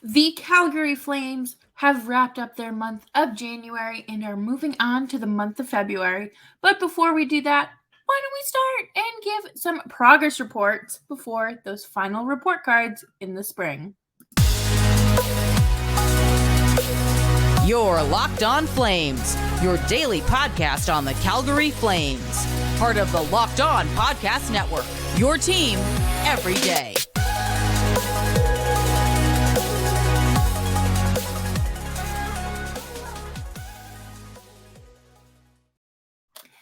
The Calgary Flames have wrapped up their month of January and are moving on to the month of February. But before we do that, why don't we start and give some progress reports before those final report cards in the spring? Your Locked On Flames, your daily podcast on the Calgary Flames. Part of the Locked On Podcast Network, your team every day.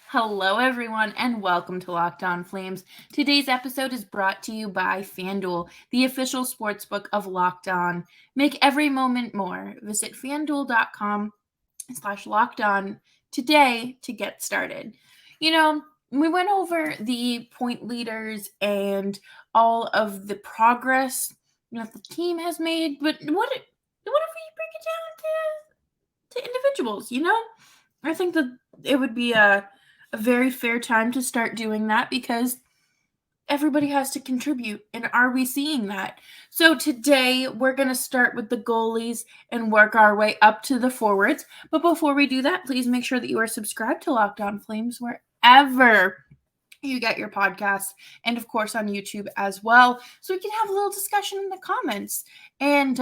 Hello, everyone, and welcome to Locked On Flames. Today's episode is brought to you by FanDuel, the official sportsbook of Locked On. Make every moment more. Visit FanDuel.com/LockedOn today to get started. You know, we went over the point leaders and all of the progress the team has made, but what if we break it down to individuals? I think that it would be a very fair time to start doing that because everybody has to contribute. And are we seeing that? So today we're going to start with the goalies and work our way up to the forwards. But before we do that, please make sure that you are subscribed to Locked On Flames wherever you get your podcasts, and of course on YouTube as well, so we can have a little discussion in the comments. And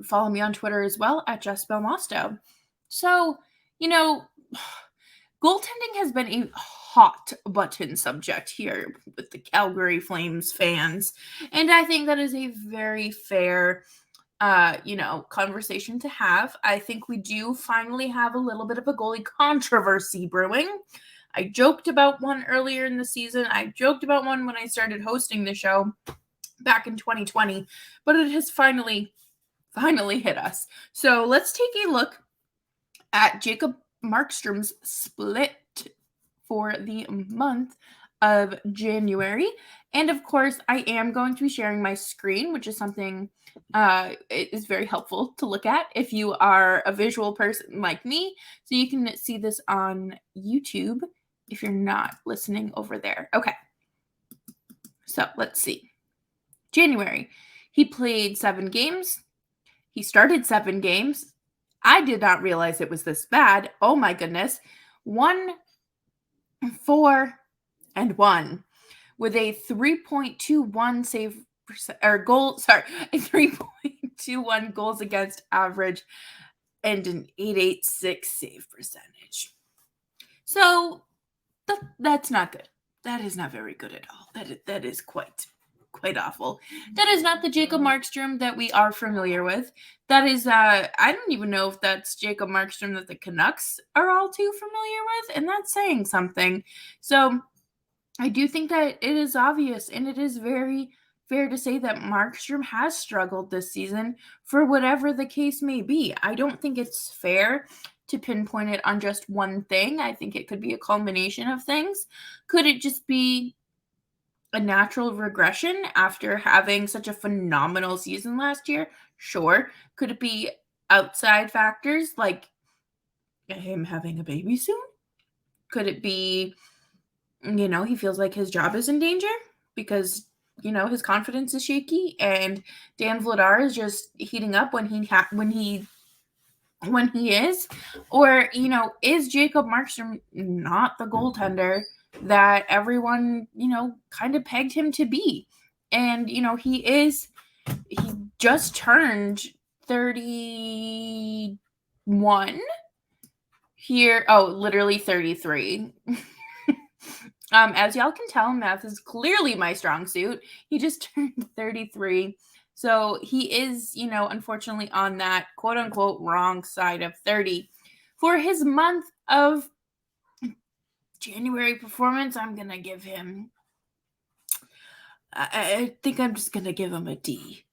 follow me on Twitter as well at JessBelMosto. So, goaltending has been a hot button subject here with the Calgary Flames fans. And I think that is a very fair, conversation to have. I think we do finally have a little bit of a goalie controversy brewing. I joked about one earlier in the season. I joked about one when I started hosting the show back in 2020, but it has finally hit us. So let's take a look at Jacob Markstrom's split for the month of January. And of course, I am going to be sharing my screen, which is something it is very helpful to look at if you are a visual person like me. So you can see this on YouTube if you're not listening over there. Okay. So let's see. January, he played 7 games. He started 7 games. I did not realize it was this bad. Oh my goodness. 1, 4, and 1 with a 3.21 save or goal, sorry, a 3.21 goals against average and an 8.86 save percentage. So that's not good. That is not very good at all. That is quite awful. That is not the Jacob Markstrom that we are familiar with. That is, I don't even know if that's Jacob Markstrom that the Canucks are all too familiar with, and that's saying something. So I do think that it is obvious, and it is very fair to say that Markstrom has struggled this season for whatever the case may be. I don't think it's fair to pinpoint it on just one thing. I think it could be a culmination of things. Could it just be a natural regression after having such a phenomenal season last year? Sure. Could it be outside factors like him having a baby soon? Could it be, he feels like his job is in danger because, his confidence is shaky and Dan Vladar is just heating up when he is? Or, is Jacob Markstrom not the goaltender that everyone, kind of pegged him to be? And, he just turned 31 here. Oh, literally 33. As y'all can tell, math is clearly my strong suit. He just turned 33. So he is, unfortunately on that quote unquote wrong side of 30. For his month of January performance, I'm going to give him, I think I'm just going to give him a D.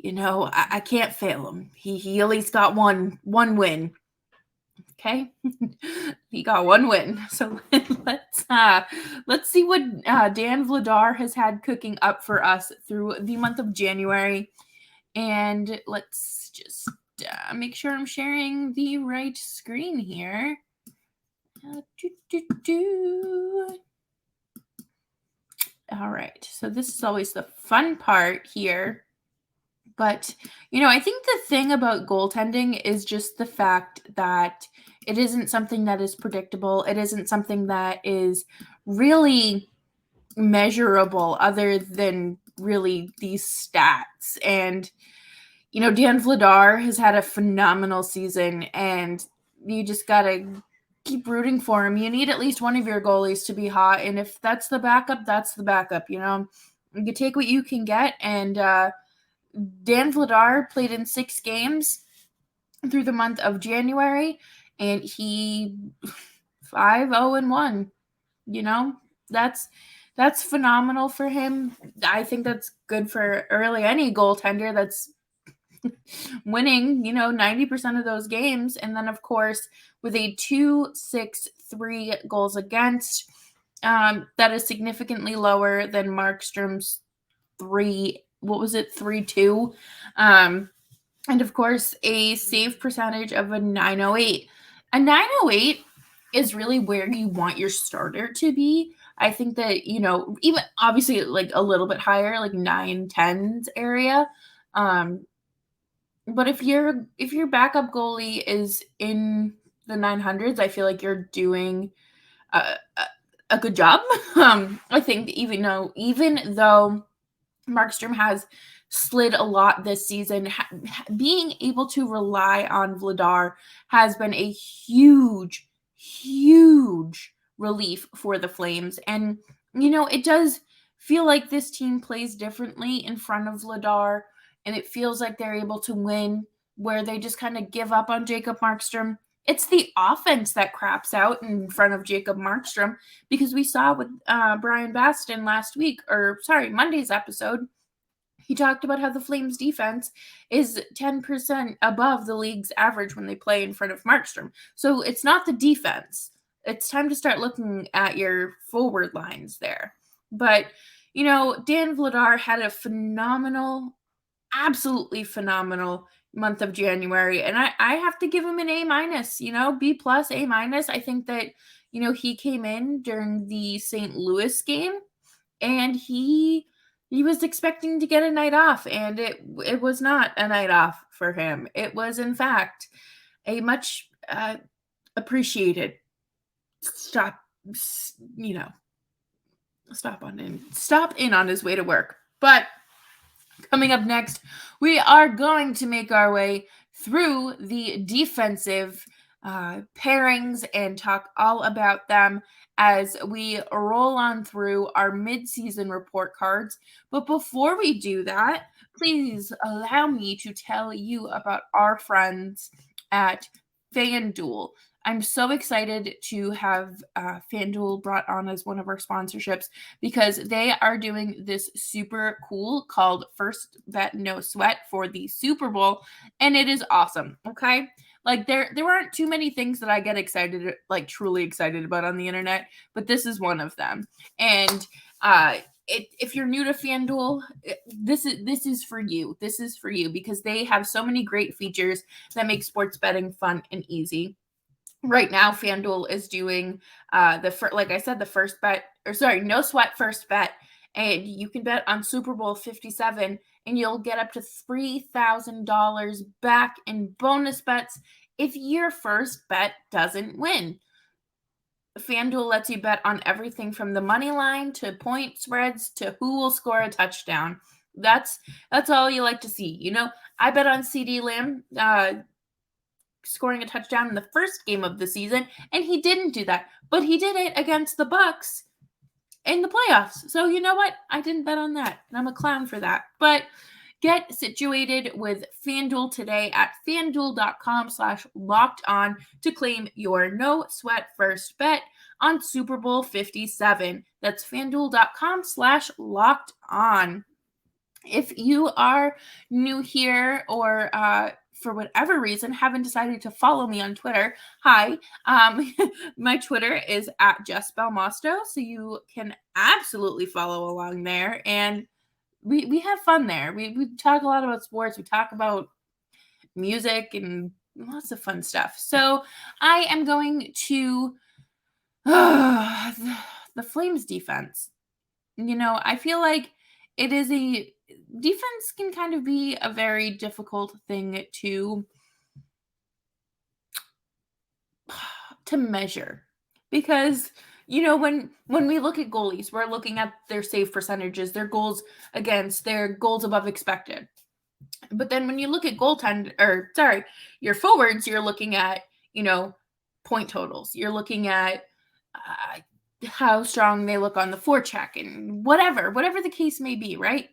I can't fail him. He at least got one win. Okay, he got 1 win. So let's see what Dan Vladar has had cooking up for us through the month of January, and let's just make sure I'm sharing the right screen here. All right, so this is always the fun part here But, I think the thing about goaltending is just the fact that it isn't something that is predictable. It isn't something that is really measurable other than really these stats. And, Dan Vladar has had a phenomenal season, and you just got to keep rooting for him. You need at least one of your goalies to be hot. And if that's the backup, that's the backup. You take what you can get. And, Dan Vladar played in 6 games through the month of January, and he 5-0-1. That's phenomenal for him. I think that's good for really any goaltender that's winning, 90% of those games. And then, of course, with a 2.63 goals against, that is significantly lower than Markstrom's 3.2. And of course, a save percentage of a 908. A 908 is really where you want your starter to be. I think that, even obviously like a little bit higher, like 910s area. But if your backup goalie is in the 900s, I feel like you're doing a good job. I think even though Markstrom has slid a lot this season, being able to rely on Vladar has been a huge, huge relief for the Flames. And, it does feel like this team plays differently in front of Vladar, and it feels like they're able to win where they just kind of give up on Jacob Markstrom. It's the offense that craps out in front of Jacob Markstrom, because we saw with Brian Baston Monday's episode. He talked about how the Flames defense is 10% above the league's average when they play in front of Markstrom. So it's not the defense. It's time to start looking at your forward lines there. But, Dan Vladar had a absolutely phenomenal month of January. And I have to give him an A-, B+, A-. I think that, he came in during the St. Louis game, and he was expecting to get a night off, and it was not a night off for him. It was, in fact, a much appreciated stop in on his way to work. But coming up next, we are going to make our way through the defensive pairings and talk all about them as we roll on through our mid-season report cards. But before we do that, please allow me to tell you about our friends at FanDuel. I'm so excited to have FanDuel brought on as one of our sponsorships, because they are doing this super cool called First Bet No Sweat for the Super Bowl, and it is awesome. Okay. Like there aren't too many things that I get truly excited about on the internet, but this is one of them. And if you're new to FanDuel, this is for you. This is for you because they have so many great features that make sports betting fun and easy. Right now, FanDuel is doing the first bet, no sweat first bet, and you can bet on Super Bowl 57, and you'll get up to $3,000 back in bonus bets if your first bet doesn't win. FanDuel lets you bet on everything from the money line to point spreads to who will score a touchdown. That's all you like to see. I bet on CeeDee Lamb scoring a touchdown in the first game of the season, and he didn't do that, but he did it against the Bucs in the playoffs. So you know what? I didn't bet on that, and I'm a clown for that. But get situated with FanDuel today at FanDuel.com/lockedon to claim your no sweat first bet on Super Bowl 57. That's FanDuel.com/lockedon. If you are new here or for whatever reason haven't decided to follow me on Twitter, hi. My Twitter is at Jess Belmosto, so you can absolutely follow along there. And we have fun there. We talk a lot about sports. We talk about music and lots of fun stuff. So I am going to the Flames defense. I feel like it is a defense can kind of be a very difficult thing to measure, because when we look at goalies, we're looking at their save percentages, their goals against, their goals above expected. But then when you look at your forwards, you're looking at point totals, you're looking at how strong they look on the forecheck, and whatever the case may be, right?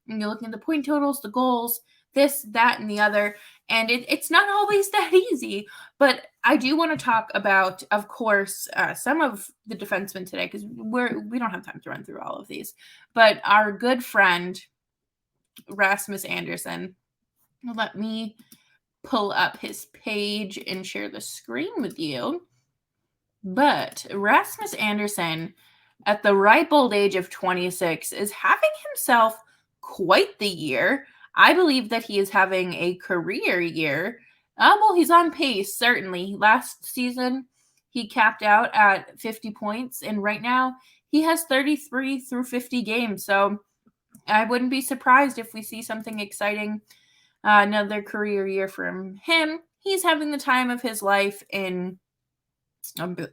And you're looking at the point totals, the goals, this, that, and the other. And it's not always that easy. But I do want to talk about, of course, some of the defensemen today, because we don't have time to run through all of these. But our good friend, Rasmus Andersson, let me pull up his page and share the screen with you. But Rasmus Andersson, at the ripe old age of 26, is having himself quite the year. I believe that he is having a career year. Well, he's on pace, certainly. Last season, he capped out at 50 points, and right now he has 33 through 50 games. So I wouldn't be surprised if we see something exciting, another career year from him. He's having the time of his life in,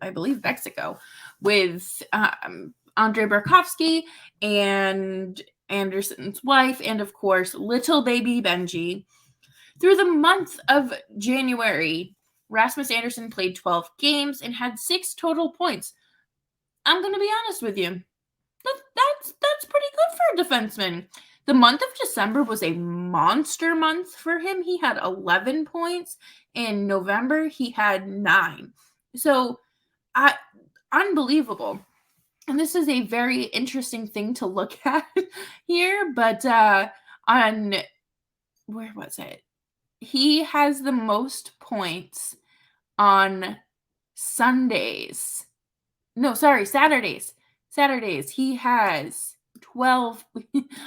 I believe, Mexico, with Andre Burakovsky and Anderson's wife, and of course, little baby Benji. Through the month of January, Rasmus Andersson played 12 games and had 6 total points. I'm going to be honest with you. That's pretty good for a defenseman. The month of December was a monster month for him. He had 11 points. In November, he had 9. So, unbelievable. And this is a very interesting thing to look at here, but on, where was it? He has the most points on Sundays. No, sorry, Saturdays. Saturdays, he has 12.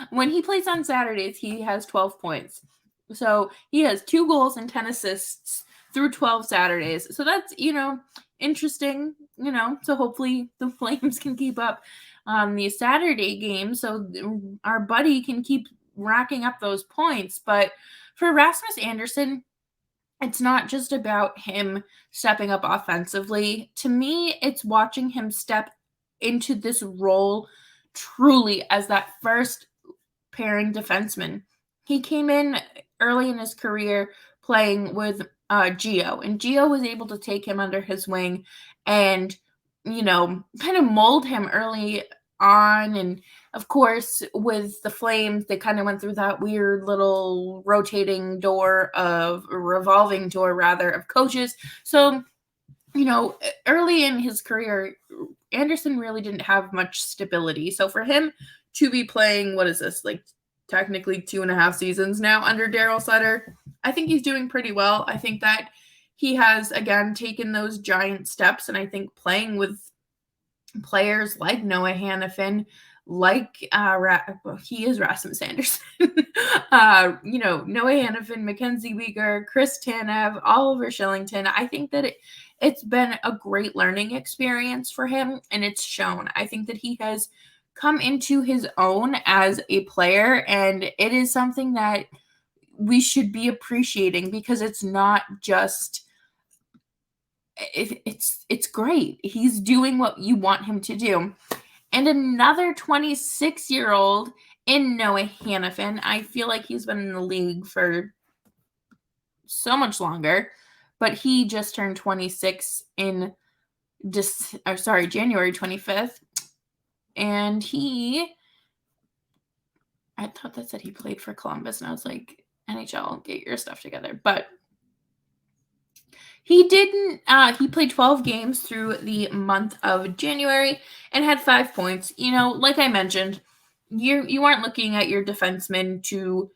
When he plays on Saturdays, he has 12 points. So he has 2 goals and 10 assists through 12 Saturdays. So that's, interesting, so hopefully the Flames can keep up these Saturday games so our buddy can keep racking up those points. But for Rasmus Andersson, it's not just about him stepping up offensively. To me, it's watching him step into this role truly as that first pairing defenseman. He came in early in his career playing with Gio, and Gio was able to take him under his wing and, kind of mold him early on. And of course, with the Flames, they kind of went through that weird little revolving door of coaches. So, early in his career, Andersson really didn't have much stability. So for him to be playing, what is this, like technically 2.5 seasons now under Daryl Sutter, I think he's doing pretty well. I think that he has, again, taken those giant steps, and I think playing with players like Noah Hanifin, like he is Rasmus Andersson, Noah Hanifin, Mackenzie Weegar, Chris Tanev, Oliver Shillington, I think that it's been a great learning experience for him, and it's shown. I think that he has come into his own as a player, and it is something that we should be appreciating, because it's not just it's great. He's doing what you want him to do. And another 26-year-old in Noah Hanifin. I feel like he's been in the league for so much longer, but he just turned 26 in January 25th. And I thought that said he played for Columbus, and I was like, NHL, get your stuff together. But he didn't. He played 12 games through the month of January and had 5 points. Like I mentioned, you aren't looking at your defenseman to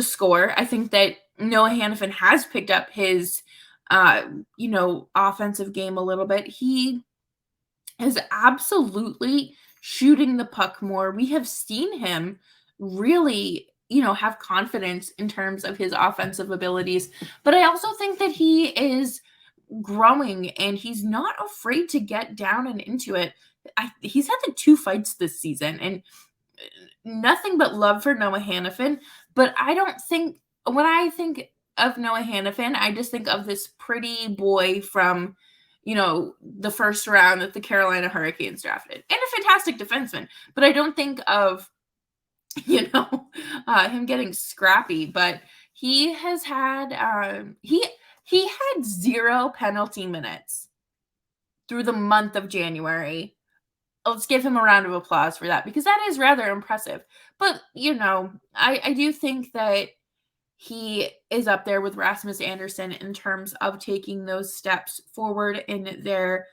score. I think that Noah Hanifin has picked up his, offensive game a little bit. He is absolutely shooting the puck more. We have seen him really, have confidence in terms of his offensive abilities. But I also think that he is growing, and he's not afraid to get down and into it. He's had 2 fights this season, and nothing but love for Noah Hanifin, but I don't think, when I think of Noah Hanifin, I just think of this pretty boy from, the first round that the Carolina Hurricanes drafted, and a fantastic defenseman, but I don't think of, him getting scrappy. But he has had, he had 0 penalty minutes through the month of January. Let's give him a round of applause for that, because that is rather impressive. But, I do think that he is up there with Rasmus Andersson in terms of taking those steps forward in their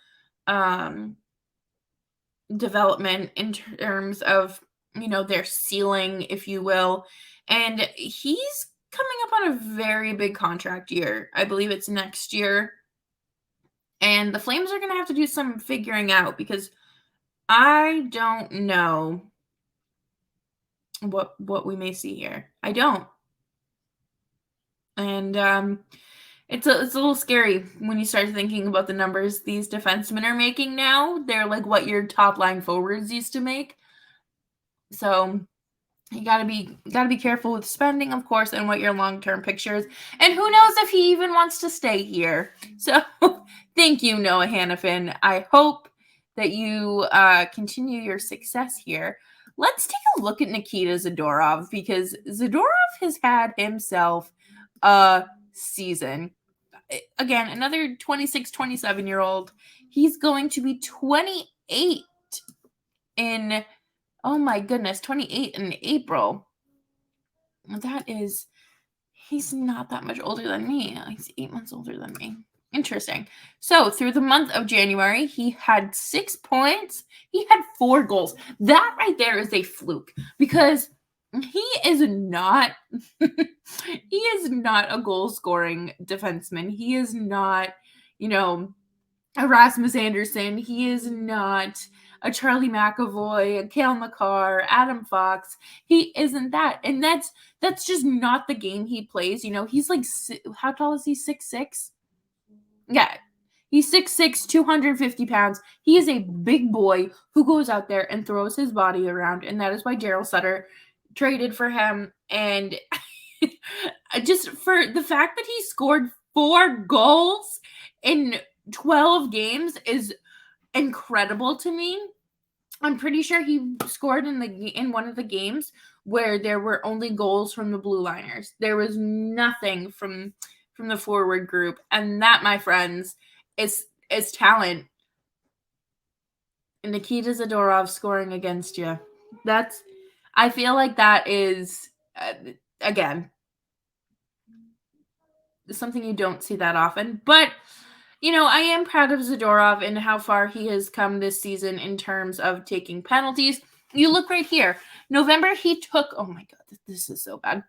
development, in terms of, their ceiling, if you will. And he's coming up on a very big contract year. I believe it's next year. And the Flames are going to have to do some figuring out, because I don't know what we may see here. I don't. And it's a little scary when you start thinking about the numbers these defensemen are making now. They're like what your top line forwards used to make. So you gotta be careful with spending, of course, and what your long-term picture is. And who knows if he even wants to stay here. So thank you, Noah Hanifin. I hope that you continue your success here. Let's take a look at Nikita Zadorov, because Zadorov has had himself a season. Again, another 26, 27-year-old. He's going to be 28 in, oh my goodness, 28 in April. He's not that much older than me. He's 8 months older than me. Interesting. So through the month of January, he had 6 points. He had 4 goals. That right there is a fluke, because he is not a goal-scoring defenseman. He is not, a Rasmus Andersson. He is not a Charlie McAvoy, a Cale Makar, Adam Fox. He isn't that. And that's just not the game he plays. He's like, how tall is he? 6'6"? Yeah. He's 6'6", 250 pounds. He is a big boy who goes out there and throws his body around. And that is why Daryl Sutter traded for him. And just for the fact that he scored 4 goals in 12 games is incredible to me. I'm pretty sure he scored in one of the games where there were only goals from the blue liners. There was nothing from the forward group, and that, my friends, is talent. And Nikita Zadorov scoring against you. I feel like that is again something you don't see that often, but I am proud of Zadorov and how far he has come this season in terms of taking penalties. You look right here. November, he took, oh my God, this is so bad.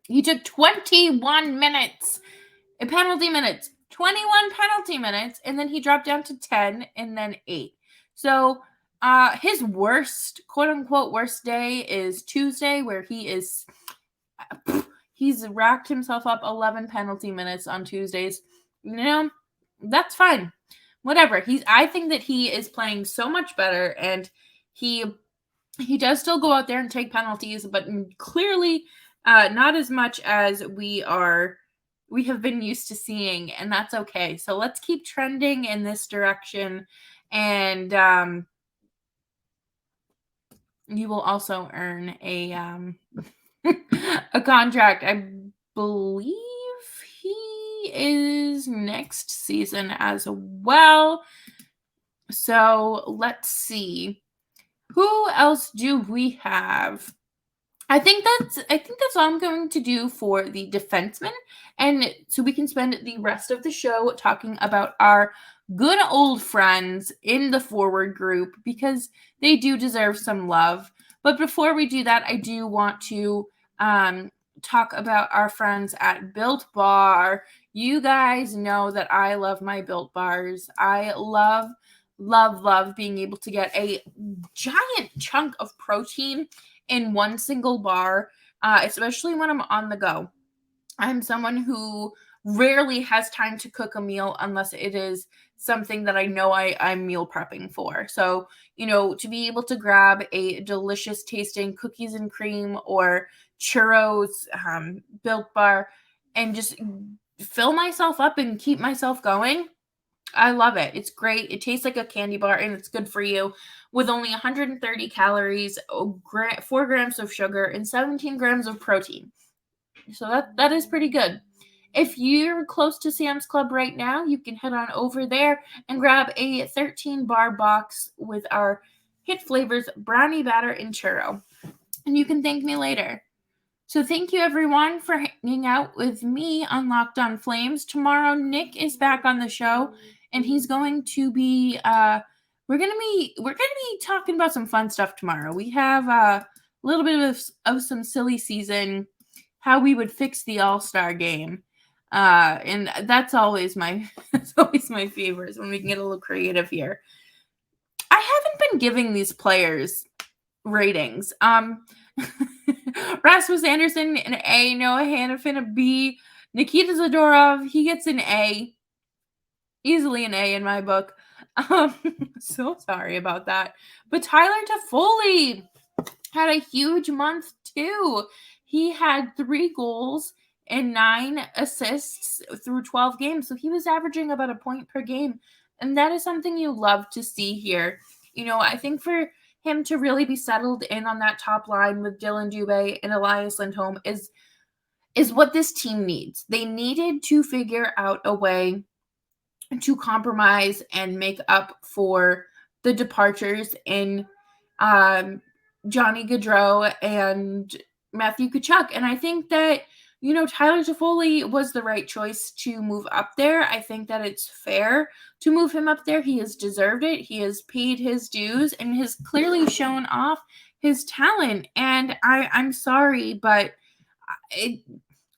He took 21 minutes, penalty minutes, 21 penalty minutes, and then he dropped down to 10 and then 8. So his worst, quote unquote, worst day is Tuesday, where he's racked himself up 11 penalty minutes on Tuesdays. That's fine. Whatever. I think that he is playing so much better, and he does still go out there and take penalties, but clearly not as much as we have been used to seeing, and that's okay. So let's keep trending in this direction, and you will also earn a a contract. I believe he is next season as well. So let's see. Who else do we have? I think that's all I'm going to do for the defensemen, and so we can spend the rest of the show talking about our good old friends in the forward group, because they do deserve some love. But before we do that, I do want to talk about our friends at Built Bar. You guys know that I love my Built Bars. I love being able to get a giant chunk of protein in one single bar, especially when I'm on the go. I'm someone who rarely has time to cook a meal unless it is something that I know I'm meal prepping for. So, to be able to grab a delicious tasting cookies and cream or churros, Built Bar, and just fill myself up and keep myself going, I love it. It's great. It tastes like a candy bar, and it's good for you with only 130 calories, 4 grams of sugar, and 17 grams of protein. So that is pretty good. If you're close to Sam's Club right now, you can head on over there and grab a 13-bar box with our hit flavors, brownie batter and churro. And you can thank me later. So thank you everyone for hanging out with me on Locked On Flames. Tomorrow, Nick is back on the show, and he's going to be we're gonna be talking about some fun stuff tomorrow. We have a little bit of some silly season, how we would fix the All-Star game. And that's always my favorite when we can get a little creative here. I haven't been giving these players ratings. Rasmus Andersson an A, Noah Hanifin a B, Nikita Zadorov, he gets an A. Easily an A in my book. So sorry about that. But Tyler Toffoli had a huge month too. He had 3 goals and 9 assists through 12 games. So he was averaging about a point per game. And that is something you love to see here. I think for him to really be settled in on that top line with Dylan Dubé and Elias Lindholm is what this team needs. They needed to figure out a way to compromise and make up for the departures in Johnny Gaudreau and Matthew Tkachuk. And I think that, Tyler Toffoli was the right choice to move up there. I think that it's fair to move him up there. He has deserved it. He has paid his dues and has clearly shown off his talent. And I'm sorry, but it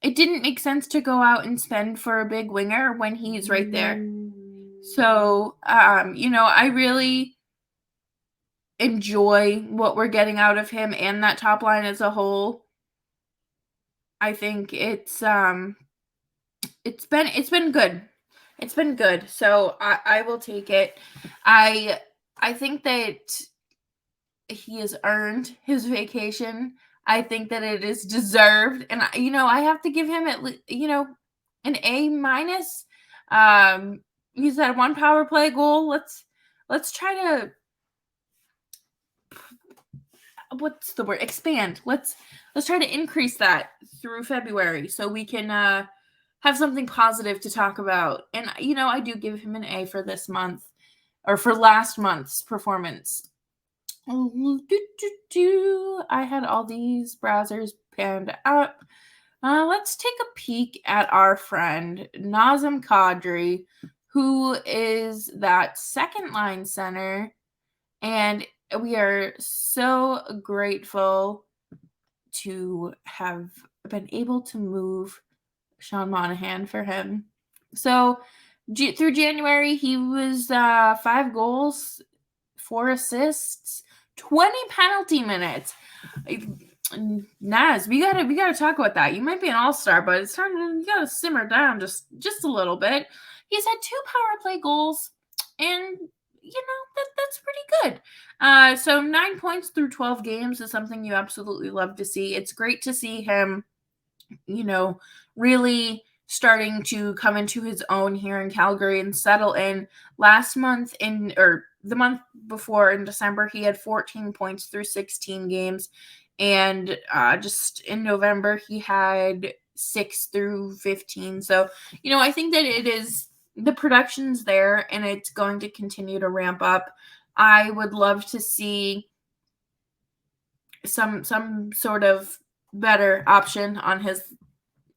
didn't make sense to go out and spend for a big winger when he's right there. So, I really enjoy what we're getting out of him and that top line as a whole. I think it's been good. It's been good. So I will take it. I think that he has earned his vacation. I think that it is deserved, and I have to give him an A minus. He's had 1 power play goal. Let's try to what's the word? Expand. Let's try to increase that through February so we can have something positive to talk about. And I do give him an A for this month or for last month's performance. I had all these browsers panned up. Let's take a peek at our friend Nazem Kadri, who is that second line center, and we are so grateful to have been able to move Sean Monahan for him. So through January, he was 5 goals, 4 assists, 20 penalty minutes. Naz, we gotta talk about that. You might be an all-star, but it's time you gotta simmer down just a little bit. He's had 2 power play goals, and that's pretty good. So 9 points through 12 games is something you absolutely love to see. It's great to see him, really starting to come into his own here in Calgary and settle in. Last month the month before in December, he had 14 points through 16 games. And just in November, he had 6 through 15. So, I think that it is the production's there and it's going to continue to ramp up. I would love to see some sort of better option on his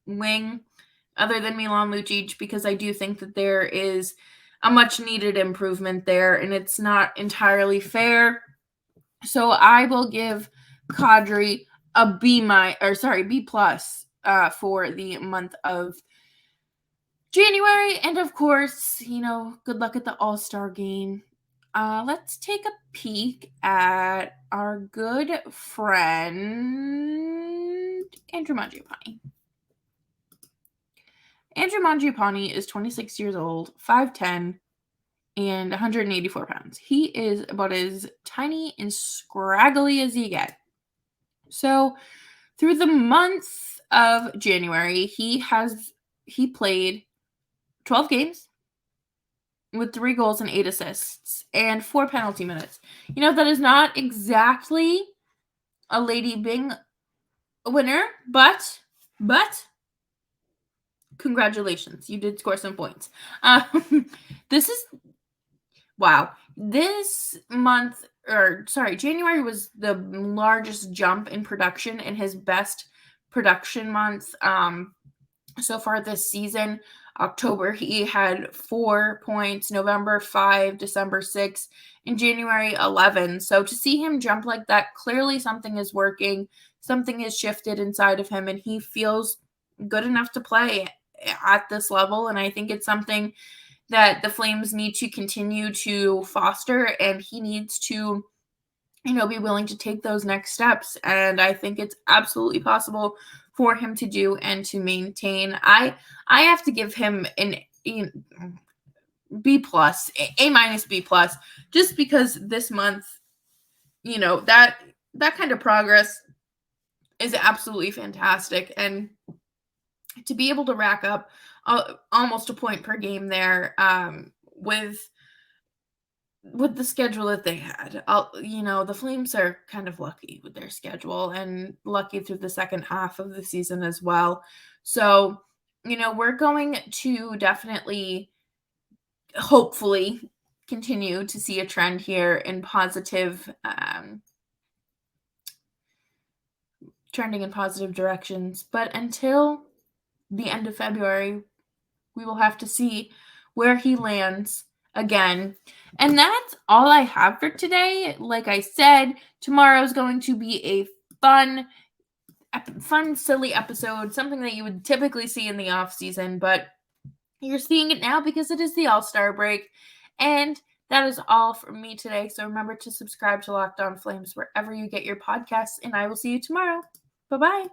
wing other than Milan Lucic, because I do think that there is a much needed improvement there and it's not entirely fair. So I will give Kadri a B plus for the month of January. And of course, good luck at the All-Star game. Let's take a peek at our good friend Andrew Mangiapane. Andrew Mangiapane is 26 years old, 5'10", and 184 pounds. He is about as tiny and scraggly as you get. So through the month of January, he played 12 games with 3 goals and 8 assists and 4 penalty minutes. That is not exactly a Lady Byng winner, but congratulations, you did score some points. This month, January was the largest jump in production and his best production month so far this season. October, he had 4 points, November 5, December 6, and January 11. So to see him jump like that, clearly something is working, something has shifted inside of him, and he feels good enough to play at this level. And I think it's something that the Flames need to continue to foster, and he needs to, be willing to take those next steps. And I think it's absolutely possible for him to do and to maintain. I have to give him an B plus, A minus B plus, just because this month, that kind of progress is absolutely fantastic. And to be able to rack up almost a point per game there with the schedule that they had. The Flames are kind of lucky with their schedule and lucky through the second half of the season as well. So, we're going to definitely, hopefully, continue to see a trend here in positive, trending in positive directions. But until the end of February, we will have to see where he lands again. And that's all I have for today. Like I said, tomorrow is going to be a fun, silly episode, something that you would typically see in the off season, but you're seeing it now because it is the All-Star break. And that is all from me today. So remember to subscribe to Locked On Flames wherever you get your podcasts, and I will see you tomorrow. Bye-bye.